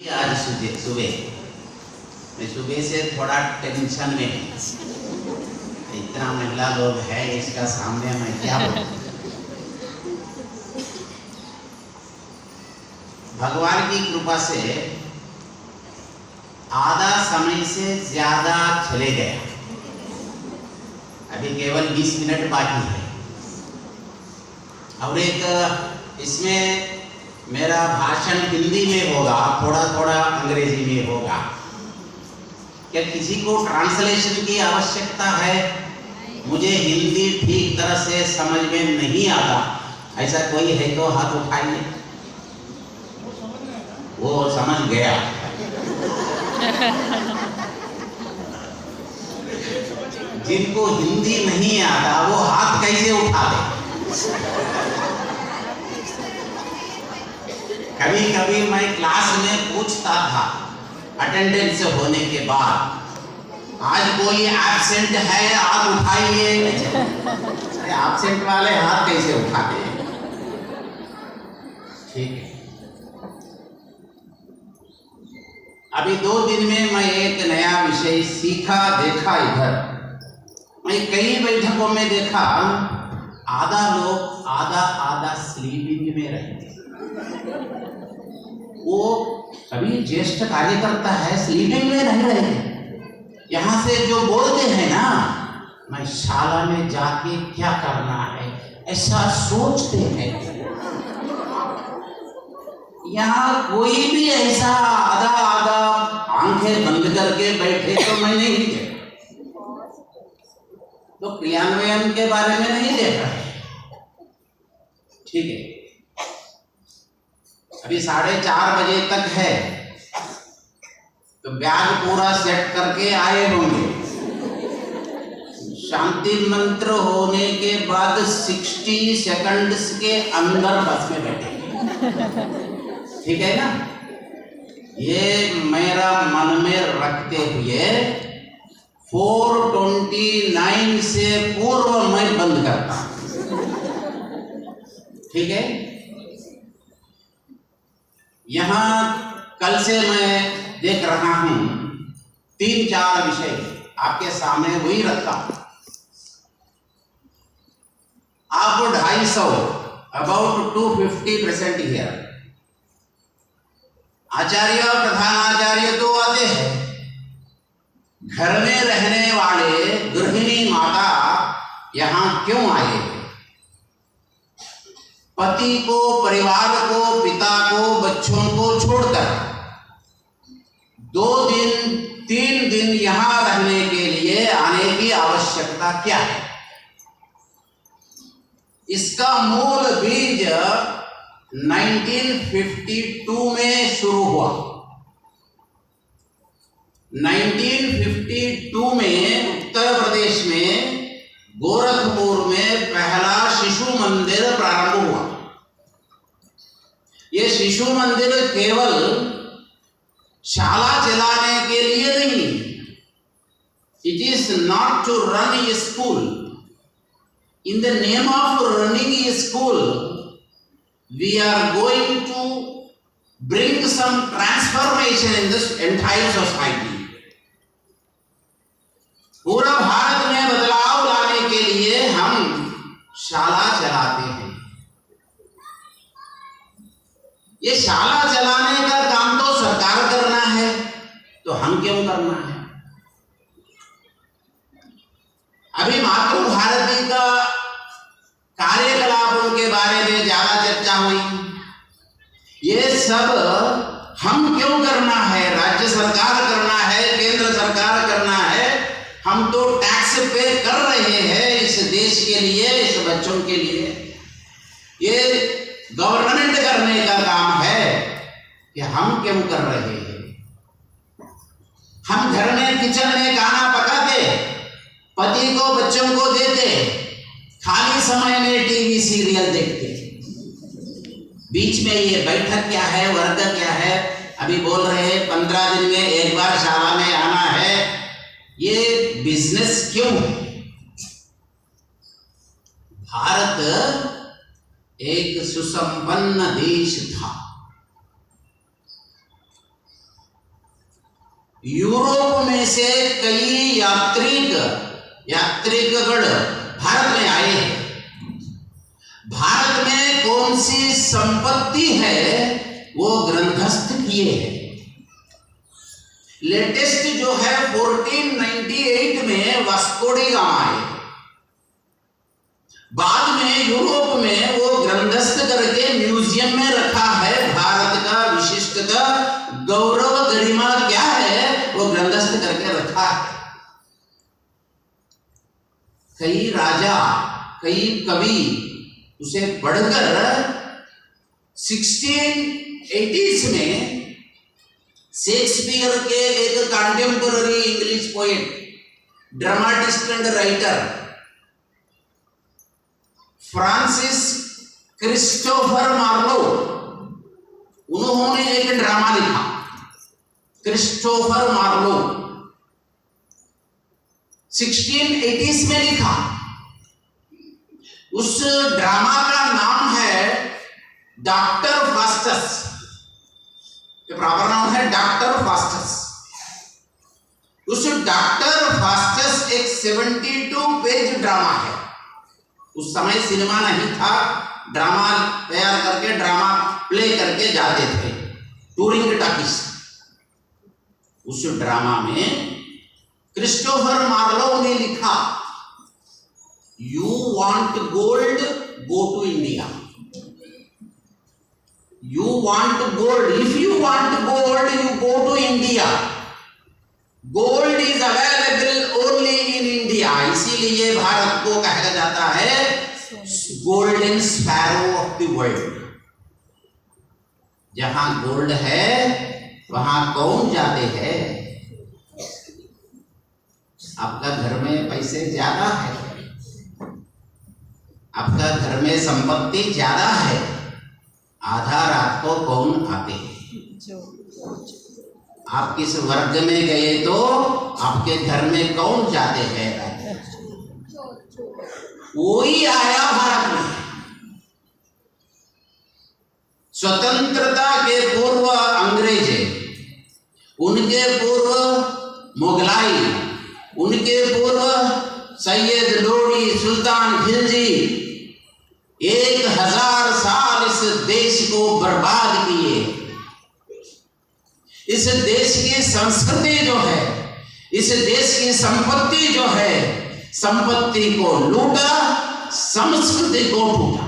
आज सुबह मैं सुबह से थोड़ा टेंशन में हूँ। इतना महिला लोग है इसका सामने मैं क्या बोलूं। भगवान की कृपा से आधा समय से ज्यादा चले गया। अभी केवल 20 मिनट बाकी है और एक इसमें मेरा भाषण हिंदी में होगा, थोड़ा थोड़ा अंग्रेजी में होगा। क्या किसी को ट्रांसलेशन की आवश्यकता है? मुझे हिंदी ठीक तरह से समझ में नहीं आता, ऐसा कोई है तो हाथ उठाइए। वो समझ गया। जिनको हिंदी नहीं आता वो हाथ कैसे उठा दे? कभी कभी मैं क्लास में पूछता था अटेंडेंस होने के बाद, आज कोई एब्सेंट है हाथ उठाइए। अरे एब्सेंट वाले हाथ कैसे उठाते हैं? ठीक है। अभी 2 दिन में मैं एक नया विषय सीखा, देखा। इधर मैं कई बैठकों में देखा, आधा लोग आधा स्लीपिंग में रहते। वो सभी ज्येष्ठ कार्यकर्ता है, स्लीपिंग में नहीं रहे। यहाँ से जो बोलते हैं ना, मैं शाला में जाके क्या करना है, ऐसा सोचते हैं। यहाँ कोई भी ऐसा आधा आंखें बंद करके बैठे तो मैं नहीं देखा। तो क्रियान्वयन के बारे में नहीं देखा। ठीक है, अभी 4:30 बजे तक है, तो बैग पूरा सेट करके आए होंगे। शांति मंत्र होने के बाद 60 सेकंड्स के अंदर बस में बैठेंगे। ठीक है ना? ये मेरा मन में रखते हुए 4:29 से पूर्व मैं बंद करता। ठीक है। यहाँ कल से मैं देख रहा हूं 3-4 विषय आपके सामने वही रखा। आप 250 अबाउट 250% हियर। आचार्य और प्रधान आचार्य तो आते हैं। घर में रहने वाले गृहिणी माता यहाँ क्यों आए? पति को, परिवार को, पिता को, बच्चों को छोड़कर 2 दिन 3 दिन यहाँ रहने के लिए आने की आवश्यकता क्या है? इसका मूल बीज 1952 में शुरू हुआ। 1952 में उत्तर प्रदेश में गोरखपुर में पहला शिशु मंदिर प्रारंभ हुआ। ये शिशु मंदिर केवल शाला चलाने के लिए नहीं, it is not to run a school. In the name of running a school we are going to bring some transformation in this entire society. पूरा भारत में बदलाव लाने के लिए हम शाला चलाते हैं। ये शाला चलाने का काम तो सरकार करना है, तो हम क्यों करना है? अभी मातृ भारती का कार्यकलापों के बारे में ज्यादा चर्चा हुई। ये सब हम क्यों करना है? राज्य सरकार करना है, केंद्र सरकार करना है। हम तो टैक्स पे कर रहे हैं इस देश के लिए, इस बच्चों के लिए। ये गवर्नमेंट करने का काम है कि हम क्यों कर रहे हैं? हम घर में किचन में खाना पकाते, पति को, बच्चों को देते, खाली समय में टीवी सीरियल देखते। बीच में ये बैठक क्या है, वर्ग क्या है? अभी बोल रहे हैं 15 दिन में एक बार शाला में आना है। ये बिजनेस क्यों है? भारत एक सुसंपन्न देश था। यूरोप में से कई यात्रिकगण भारत में आए हैं। भारत में कौन सी संपत्ति है वो ग्रंथस्थ किए हैं। लेटेस्ट जो है 1498 में वास्को डी गामा आए। बाद में यूरोप में वो ग्रंथस्थ करके म्यूजियम में रखा है। भारत का विशिष्टता गौरव गरिमा क्या है वो ग्रंथस्थ करके रखा है। कई राजा कई कवि उसे पढ़कर 1680s में शेक्सपियर के एक contemporary English poet, dramatist and writer Francis Christopher Marlowe, उन्होंने एक ड्रामा लिखा क्रिस्टोफर मार्लो 1680s में लिखा। उस ड्रामा का नाम है डॉक्टर फास्टस। प्रॉपर नाम है डॉक्टर फास्टस। उस डॉक्टर फास्टस एक 72 पेज ड्रामा है। उस समय सिनेमा नहीं था, ड्रामा तैयार करके ड्रामा प्ले करके जाते थे टूरिंग टॉकीज। उस ड्रामा में क्रिस्टोफर मार्लो ने लिखा, you want gold, go to India. You want gold. If you want gold, you go to India. Gold is available only in India. इसीलिए भारत को कहा जाता है golden sparrow of the world. जहां gold है वहां कौन जाते हैं? आपका घर में पैसे ज्यादा है, आपका घर में संपत्ति ज्यादा है, आधा रात को कौन आते हैं? आप किस वर्ग में गए तो आपके घर में कौन जाते हैं? वही आया भारत में। स्वतंत्रता के पूर्व अंग्रेज, उनके पूर्व मुगलाई, उनके पूर्व सैयद लोडी, सुल्तान खिलजी 1000 साल इस देश को बर्बाद किए। इस देश की संस्कृति जो है, इस देश की संपत्ति जो है, संपत्ति को लूटा, संस्कृति को टूटा।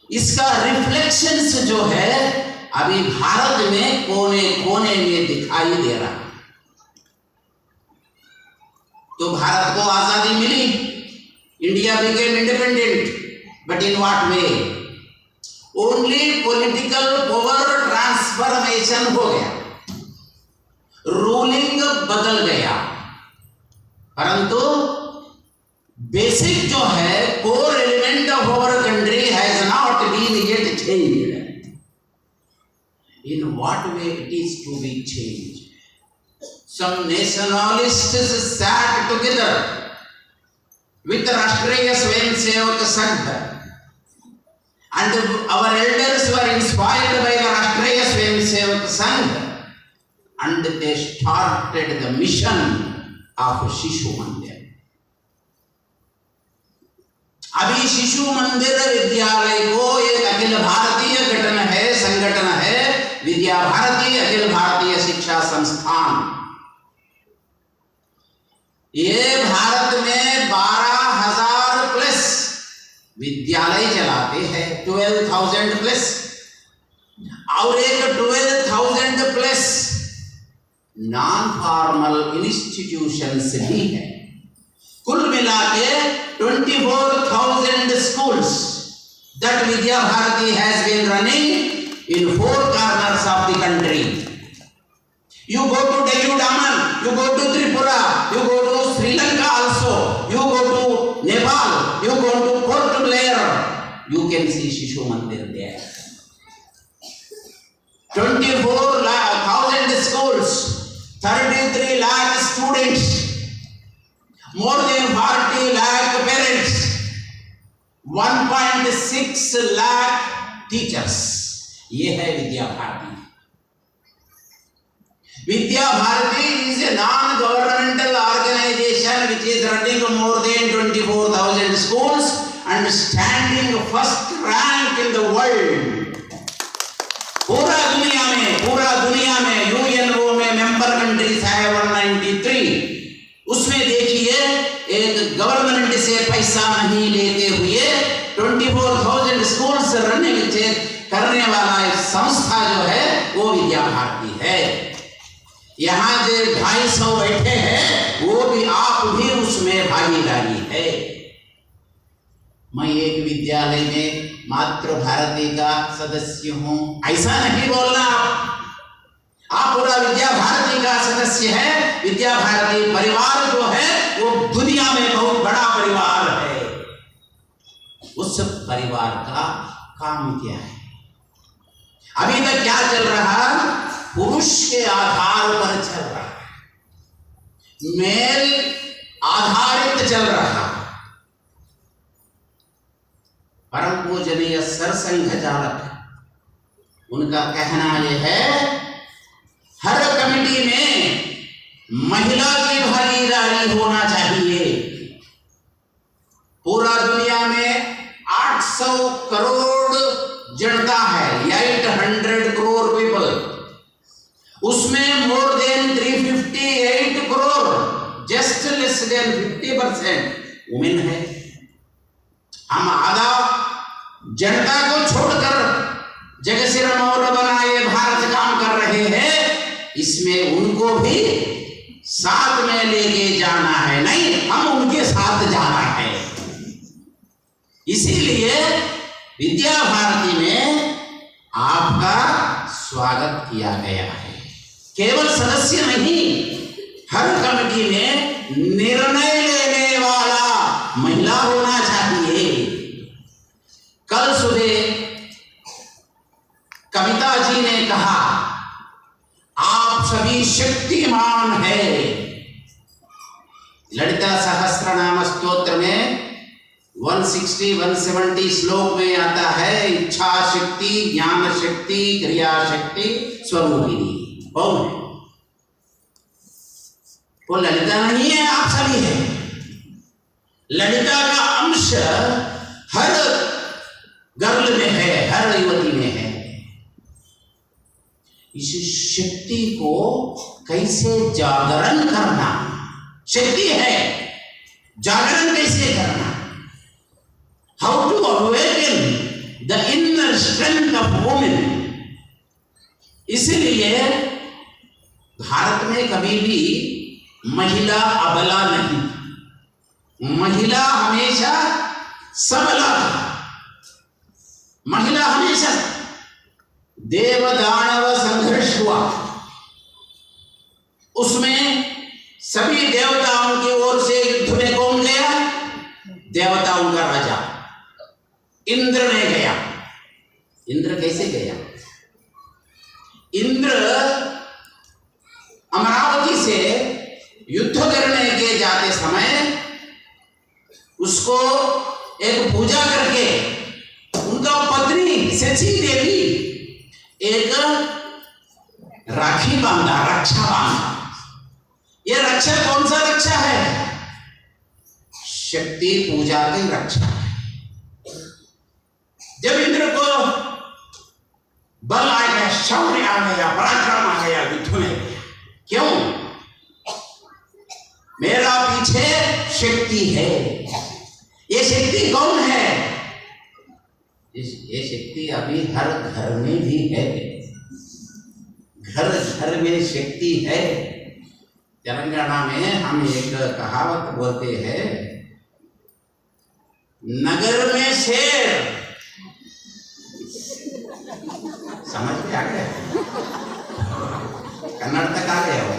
इसका रिफ्लेक्शंस जो है अभी भारत में कोने कोने में दिखाई दे रहा। तो भारत को आजादी मिली, India became independent, but in what way? Only political power transformation हो गया, रूलिंग बदल गया, परंतु बेसिक जो है core element of our country has not been yet changed. In what way it is to be changed? Some nationalists sat together with Rashtriya Swayamsevak Sangh, and our elders were inspired by the Rashtriya Swayamsevak Sangh, and they started the mission of Shishu Mandir. अभी शिशु मंदिर विद्यालय को एक अखिल भारतीय संगठन है विद्या भारती अखिल भारतीय शिक्षा संस्थान। ये भारत में 12,000 प्लस विद्यालय चलाते हैं, 12,000 प्लस, और एक 12,000 प्लस नॉन फॉर्मल इंस्टीट्यूशंस भी है। कुल मिला के 24,000 schools that Vidya Bharati has been running in 4 corners of the country. You go to Delhi, Daman, you go to Tripura, you go to Sri Lanka also, you go to Nepal, you go to Port Blair, you can see Shishu Mandir there. 24,000 schools, 33 lakh students, more than 40 lakh parents, 1.6 lakh teachers. ये है Vidya Bharati. Vidya Bharati is a non-governmental organization which is running more than 24,000 schools and standing first rank in the world. पूरा दुनिया में UNO में member countries है 193. उसमें देखिए एक गवर्नमेंट से पैसा नहीं लेते हुए 24,000 स्कूल्स रनिंग करने वाला एक संस्था जो है वो विद्या भारती है. यहाँ जो 250 बैठे हैं वो भी, आप भी उसमें भागीदारी है. मैं एक विद्यालय में मातृ भारती का सदस्य हूँ, ऐसा नहीं बोलना. आप पूरा विद्या भारती का सदस्य है. विद्या भारती परिवार जो है वो दुनिया में बहुत बड़ा परिवार है. उस परिवार का काम क्या है? अभी तक क्या चल रहा? पुरुष के आधार पर चल रहा है, मेल आधारित चल रहा. परम पूजनीय सरसंघ चालक उनका कहना यह है, हर कमेटी में महिला की भागीदारी होना चाहिए. पूरा दुनिया में 800 करोड़ जनता है, 800 करोड़ पीपल. उसमें more than 358 crore, just less than 50% women है. हम आधा जनता को छोड़कर जगह सिर मोर बनाए भारत काम कर रहे हैं. इसमें उनको भी साथ में लेके जाना है, नहीं हम उनके साथ जाना है. इसीलिए विद्या भारती में आपका स्वागत किया गया है. केवल सदस्य नहीं, हर कमेटी में निर्णय लेने वाला महिला होना चाहिए. कल सुबह कविता जी ने कहा आप सभी शक्तिमान है. ललिता सहस्त्रनाम स्तोत्र में 160-170 श्लोक में आता है, इच्छा शक्ति, ज्ञान शक्ति, क्रिया शक्ति स्वरूपिणी. कौन है वो? ललिता नहीं है, आप सभी है. ललिता का अंश हर गर्ल में है, हर युवती में है. इस शक्ति को कैसे जागरण करना? शक्ति है, जागरण कैसे करना? How to awaken the inner strength of women. इसलिए भारत में कभी भी महिला अबला नहीं, महिला हमेशा सबला था. महिला हमेशा देव दानव संघर्ष हुआ, उसमें सभी देवताओं की ओर से युद्ध में कौन गया? देवताओं का राजा इंद्र ने गया. इंद्र कैसे गया? इंद्र अमरावती से युद्ध करने के जाते समय उसको एक पूजा करके उनका पत्नी शची देवी एक राखी बांधा, रक्षा बांधा. यह रक्षा कौन सा रक्षा है? शक्ति पूजा की रक्षा है. जब इंद्र को बल आ गया, शौर्य आ गया, पराक्रम आ गया, युद्ध में गया. क्यों? मेरा पीछे शक्ति है. ये शक्ति कौन है? ये शक्ति अभी हर घर में भी है. घर घर में शक्ति है. तेलंगाना में हम एक कहावत बोलते हैं, नगर में शेर. समझ में आ गया? कन्नड़ तक आ गया हो.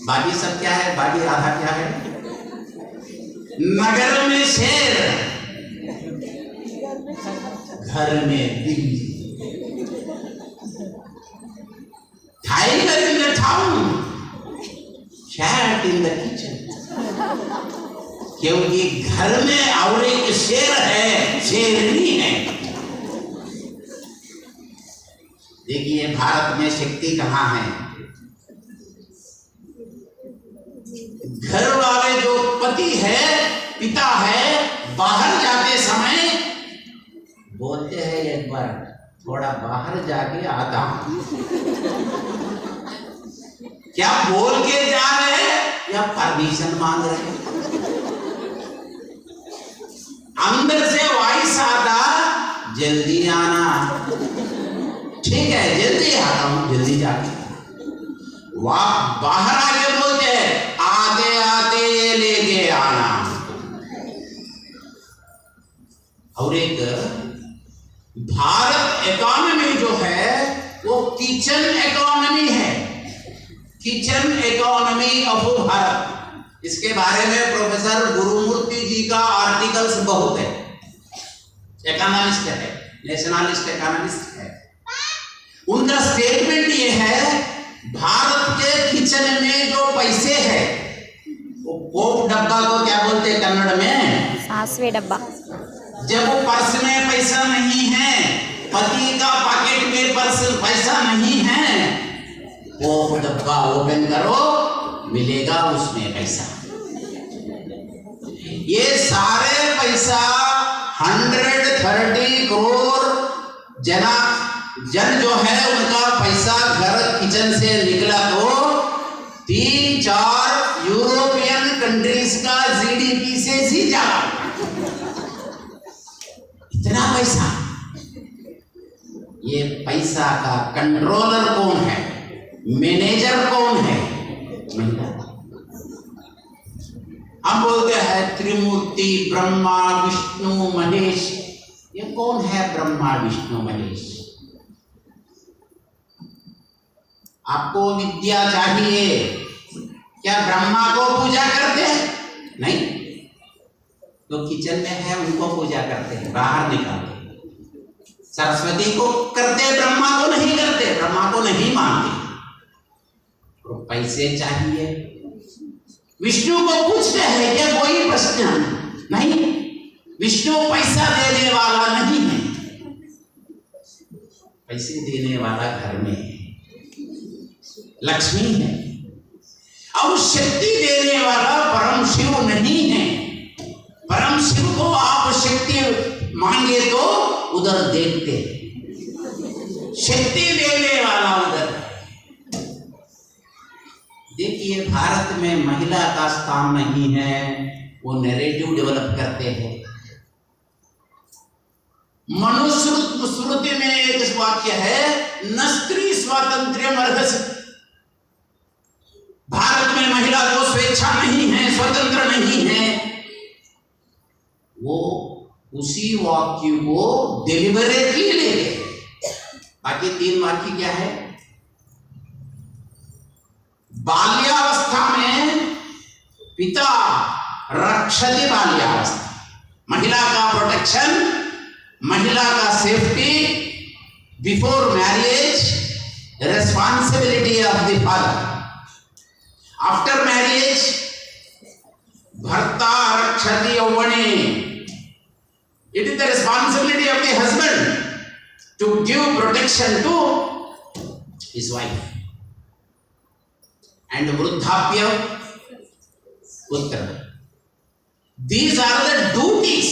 बाकी सब क्या है? बाकी आधा क्या है? नगर में शेर, घर में बिल्ली. Tiger in the town, cat in the kitchen. क्योंकि घर में और एक शेर है, शेरनी है. देखिए भारत में शक्ति कहाँ है? घर वाले जो पति है, पिता है, बाहर जाते समय बोलते हैं एक बार थोड़ा बाहर जाके आता हूं। क्या बोल के जा रहे हैं या परमिशन मांग रहे हैं? अंदर से वॉइस आता जल्दी आना, ठीक है जल्दी आता हूं, जल्दी जाके। वहां बाहर आके बोलते हैं आते आते ये लेके आना। और एक भारत इकोनॉमी जो है वो किचन इकोनॉमी है, किचन इकोनॉमी ऑफ भारत। इसके बारे में प्रोफेसर गुरुमूर्ति जी का आर्टिकल्स बहुत है, इकोनॉमिस्ट है, नेशनलिस्ट इकोनॉमिस्ट है। उनका स्टेटमेंट ये है भारत के किचन में जो पैसे है वो पोप डब्बा को क्या बोलते हैं कन्नड़ में? सासवे डब्बा। जब वो पर्स में पैसा नहीं है, पति का पॉकेट में पैसा नहीं है, पोप डब्बा ओपन करो मिलेगा उसमें पैसा। ये सारे पैसा 130 करोड़ जन जो है उनका पैसा घर किचन से निकला तो 3-4 यूरोपियन कंट्रीज का जीडीपी से ही ज्यादा। इतना पैसा। ये पैसा का कंट्रोलर कौन है, मैनेजर कौन है? महिला। हम बोलते हैं त्रिमूर्ति ब्रह्मा विष्णु महेश। ये कौन है ब्रह्मा विष्णु महेश? आपको विद्या चाहिए, क्या ब्रह्मा को पूजा करते हैं? नहीं, तो किचन में है उनको पूजा करते हैं, बाहर निकालते हैं। सरस्वती को करते, ब्रह्मा को नहीं करते, ब्रह्मा को नहीं मानते। तो पैसे चाहिए। विष्णु को पूछते हैं क्या कोई प्रश्न? नहीं, विष्णु पैसा देने वाला नहीं है, पैसे देने वाला घर में है, लक्ष्मी है। और शक्ति देने वाला परम शिव नहीं है। परम शिव को आप शक्ति मांगे तो उधर देखते, शक्ति देने वाला उधर। देखिए भारत में महिला का स्थान नहीं है, वो नैरेटिव डेवलप करते हैं। मनुस्मृति में एक वाक्य है न स्त्री स्वातंत्र्यम अर्हसि। भारत में महिला को स्वेच्छा नहीं है, स्वतंत्र नहीं है। वो उसी वाक्य को डिलिबरेटली ले गए। बाकी 3 वाक्य क्या है? बाल्यावस्था में पिता रक्षति बाल्यावस्था, महिला का प्रोटेक्शन, महिला का safety before marriage, responsibility of the father. After marriage भर्ता रक्षति यौवने, it is the responsibility of the husband to give protection to his wife. And vruddhapya putra. These are the duties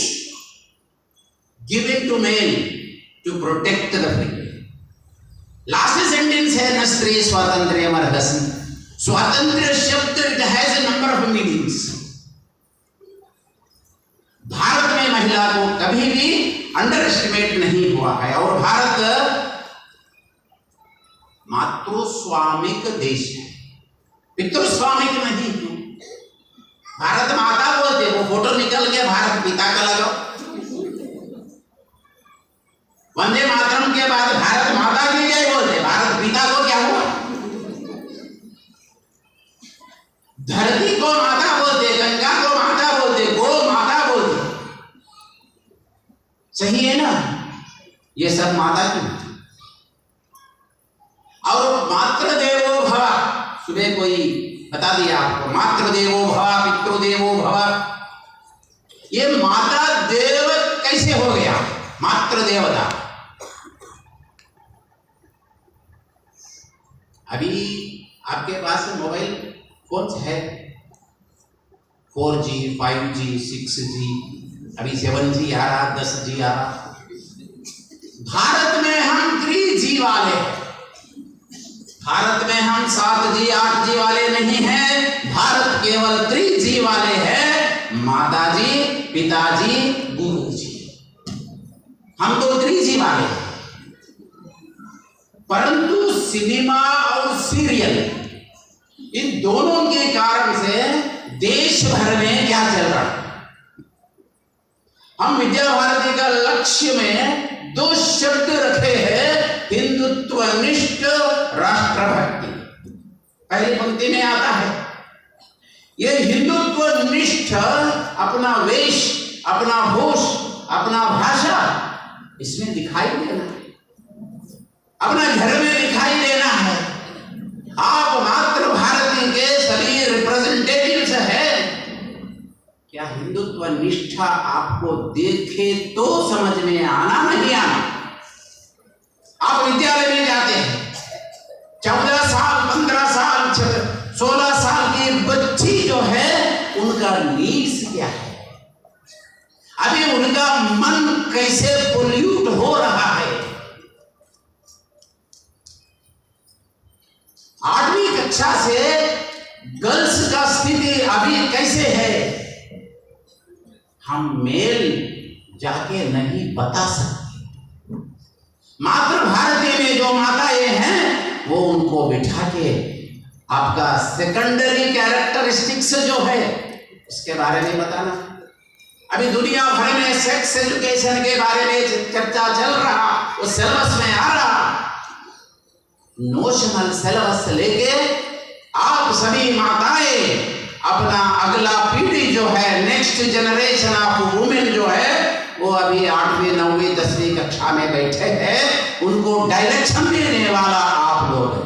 given to men to protect the family. Last sentence है न स्त्री स्वातंत्र्यम अर्हसि। स्वातंत्र्य शब्द it has a number of meanings. Bharat में महिला को कभी भी अंडर एस्टिमेट नहीं हुआ है। और भारत मातृस्वामिक देश है, पितृस्वामिक नहीं है। भारत माता बोलते, वो फोटो निकल के भारत पिता का लगाओ। वंदे मातरम के बाद भारत माता की जय बोलते, भारत पिता को क्या हुआ? धरती को माता बोलते, गंगा को माता बोलते, गो माता बोलते। सही है ना? ये सब माता की। और मातृदेवो भव, सुबह कोई बता दिया आपको, मातृदेवो भव पितृदेवो भव। ये माता देव कैसे हो गया? मातृदेवता अभी आपके पास मोबाइल फोन है 4G 5G 6G, अभी 7G आ रहा, 10G आ रहा। भारत में हम 3G वाले, भारत में हम 7G 8G वाले नहीं हैं, भारत केवल 3G वाले हैं। माताजी, पिताजी, गुरुजी, हम तो 3G वाले हैं। परंतु सिनेमा और सीरियल, इन दोनों के कारण से देश भर में क्या चल रहा है। हम विद्या भारती का लक्ष्य में 2 शब्द रखे हैं, हिंदुत्वनिष्ठ राष्ट्रभक्ति। पहली पंक्ति में आता है ये हिंदुत्वनिष्ठ, अपना वेश, अपना भूष, अपना भाषा इसमें दिखाई देना है, अपना घर में दिखाई देना है। आप मात्र भारती के सभी रिप्रेजेंटेटिव्स हैं। क्या हिंदुत्व निष्ठा आपको देखे तो समझ में आना, नहीं आना? आप विद्यालय में जाते हैं, 14 साल 15 साल 16 साल की बच्ची जो है, उनका नीड्स क्या है, अभी उनका मन कैसे पोल्यूट हो रहा है। 8वीं कक्षा से गर्ल्स का स्थिति अभी कैसे है, हम मेल जाके नहीं बता सकते। मात्र भारतीय में जो माताएं हैं वो उनको बिठा के आपका सेकेंडरी कैरेक्टरिस्टिक्स जो है उसके बारे में बताना। अभी दुनिया भर में सेक्स एजुकेशन के बारे में चर्चा चल रहा, वो सिलेबस में आ रहा। नोशनल सिलेबस लेके आप सभी माताएं अपना अगला पीढ़ी जो है, नेक्स्ट जनरेशन ऑफ वुमेन जो है, वो अभी 8वीं 9वीं 10वीं कक्षा में बैठे हैं, उनको डायरेक्शन देने वाला आप लोग हैं।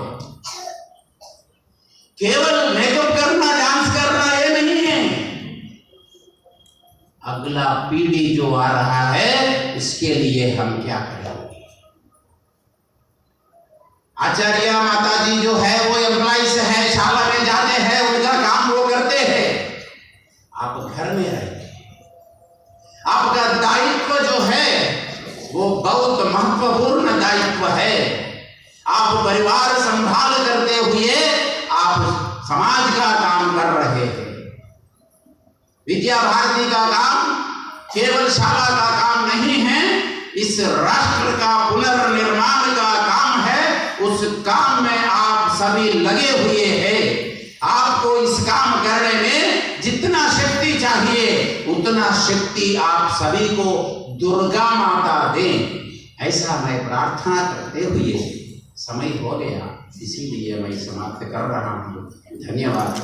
केवल मेकअप करना, डांस करना ये नहीं है। अगला पीढ़ी जो आ रहा है इसके लिए हम क्या करें। आचार्य माताजी जो है वो एम्प्लॉइज है, शाला में जाते हैं, उनका काम वो करते हैं। आप घर में रहते हैं, आपका दायित्व जो है वो बहुत महत्वपूर्ण दायित्व है। आप परिवार संभाल करते हुए आप समाज का काम कर रहे हैं। विद्या भारती का काम केवल शाला का काम नहीं है, इस राष्ट्र का पुनर्निर्माण का काम है। उस काम में आप सभी लगे हुए हैं। आपको इस काम करने में जितना शक्ति चाहिए उतना शक्ति आप सभी को दुर्गा माता दें, ऐसा मैं प्रार्थना करते हुए समय हो गया, इसीलिए मैं समाप्त कर रहा हूँ। धन्यवाद।